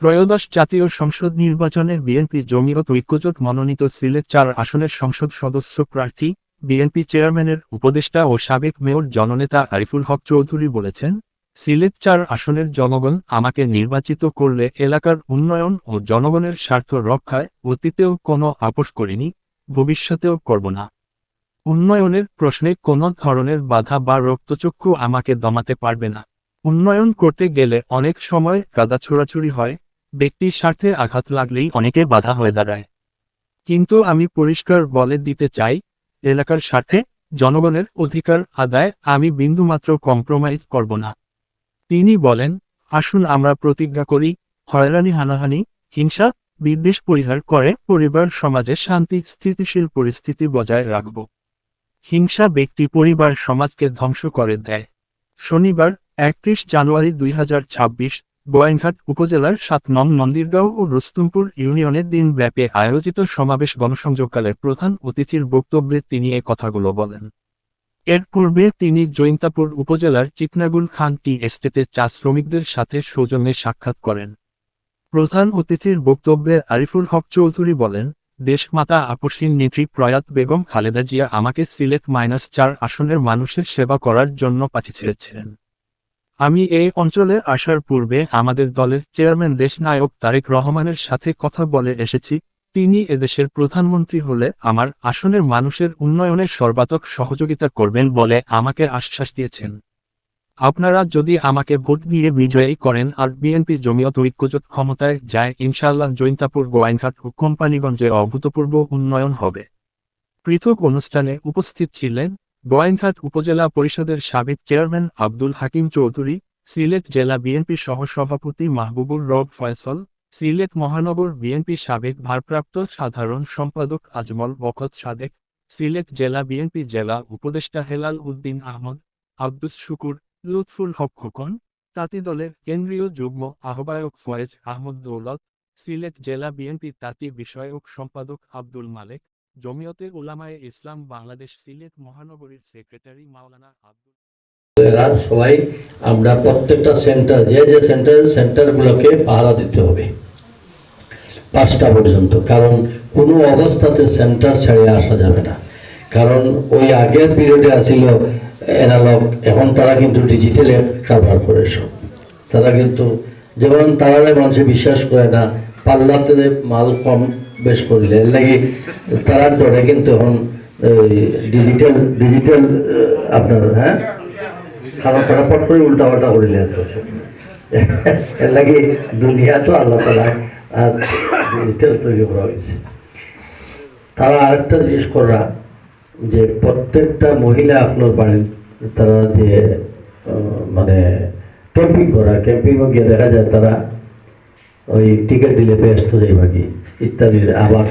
ত্রয়োদশ জাতীয় সংসদ নির্বাচনে বিএনপি জমিয়ত ঐক্যজোট মনোনীত সিলেট ৪ আসনের সংসদ সদস্য প্রার্থী বিএনপি চেয়ারম্যানের উপদেষ্টা ও সাবেক মেয়র জননেতা আরিফুল হক চৌধুরী বলেছেন, সিলেট ৪ আসনের জনগণ আমাকে নির্বাচিত করলে এলাকার উন্নয়ন ও জনগণের স্বার্থ রক্ষায় অতীতেও কোনো আপোস করিনি, ভবিষ্যতেও করব না। উন্নয়নের প্রশ্নে কোনো ধরনের বাধা বা রক্তচক্ষু আমাকে দমাতে পারবে না। উন্নয়ন করতে গেলে অনেক সময় কাদা ছোড়াছুড়ি হয়, ব্যক্তির স্বার্থে আঘাত লাগলেই অনেকে বাধা হয়ে দাঁড়ায়। কিন্তু আমি পরিষ্কার বলে দিতে চাই, এলাকার স্বার্থে জনগণের অধিকার আদায় আমি বিন্দুমাত্র কম্প্রোমাইজ করব না। তিনি বলেন, আসুন আমরা প্রতিজ্ঞা করি, হয়রানি হানাহানি, হিংসা, বিদ্বেষ পরিহার করে পরিবার সমাজে শান্তি স্থিতিশীল পরিস্থিতি বজায় রাখব। হিংসা ব্যক্তি পরিবার সমাজকে ধ্বংস করে দেয়। শনিবার ৩১ জানুয়ারি ২০২৬ গোয়াইনঘাট উপজেলার ৭ নং মন্দিরগাঁও ও রুস্তুমপুর ইউনিয়নে দিনব্যাপী আয়োজিত সমাবেশ গণসংযোগকালে প্রধান অতিথির বক্তব্যে তিনি এ কথাগুলো বলেন। এর পূর্বে তিনি জৈন্তাপুর উপজেলার চিকনাগুল খান টি এস্টেটে চা শ্রমিকদের সাথে সৌজন্যে সাক্ষাৎ করেন। প্রধান অতিথির বক্তব্যে আরিফুল হক চৌধুরী বলেন, দেশমাতা আপসহীন নেত্রী প্রয়াত বেগম খালেদা জিয়া আমাকে সিলেট -৪ আসনের মানুষের সেবা করার জন্য পাঠিয়েছিলেন। আমি এই অঞ্চলে আসার পূর্বে আমাদের দলের চেয়ারম্যান দেশনায়ক তারেক রহমানের সাথে কথা বলে এসেছি। তিনি এদেশের প্রধানমন্ত্রী হলে আমার আসনের মানুষের উন্নয়নে সর্বাত্মক সহযোগিতা করবেন বলে আমাকে আশ্বাস দিয়েছেন। আপনারা যদি আমাকে ভোট দিয়ে বিজয়ী করেন আর বিএনপি জমিয়ত ঐক্যজোট ক্ষমতায় যায়, ইনশাআল্লাহ জৈন্তাপুর, গোয়াইনঘাট ও কোম্পানীগঞ্জে অভূতপূর্ব উন্নয়ন হবে। পৃথক অনুষ্ঠানে উপস্থিত ছিলেন গোয়াইনঘাট উপজেলা পরিষদের সাবেক চেয়ারম্যান আব্দুল হাকিম চৌধুরী, সিলেট জেলা বিএনপি সহসভাপতি মাহবুবুর রব ফয়সল, সিলেট মহানগর বিএনপি সাবেক ভারপ্রাপ্ত সাধারণ সম্পাদক আজমল বখত সাদেক, সিলেট জেলা বিএনপি জেলা উপদেষ্টা হেলাল উদ্দিন আহমদ, আব্দুস শুকুর, লুৎফুল হক খোকন, তাঁতি দলের কেন্দ্রীয় যুগ্ম আহ্বায়ক ফয়েজ আহমদ দৌলত, সিলেট জেলা বিএনপি তাঁতি বিষয়ক সম্পাদক আব্দুল মালেক, জমিয়তে উলামায়ে ইসলাম বাংলাদেশ সিলেট মহানগরীর সেক্রেটারি মাওলানা আব্দুল। সবাই আমরা প্রত্যেকটা সেন্টার, যে সেন্টারগুলোকে পাহারা দিতে হবে 5টা পর্যন্ত, কারণ কোনো অবস্থাতে সেন্টার ছেড়ে আসা যাবে না। কারণ ওই আগের পিরিয়ডে আসছিল অ্যানালগ, এখন তারা কিন্তু ডিজিটালে কারবার করে সব। তারা কিন্তু যেমন তারা মানুষে বিশ্বাস করে না, পাল্লাতে মাল কম বেশ করলে এর লাগে তারা ডরে, কিন্তু এখন ডিজিটাল আপনার কারণ তারা পট করে উল্টাপাল্টা করিলে এর লাগে দুনিয়া তো আল্লাহ তালা ডিজিটাল তৈরি করা হয়েছে। তারা আরেকটা জিনিস করা যে প্রত্যেকটা মহিলা আপনার বাড়ির তারা যে মানে ক্যাম্পিংও গিয়ে দেখা যায় তারা ওই টিকিট দিলে ব্যস্ত যাই বাকি ইত্যাদি আবার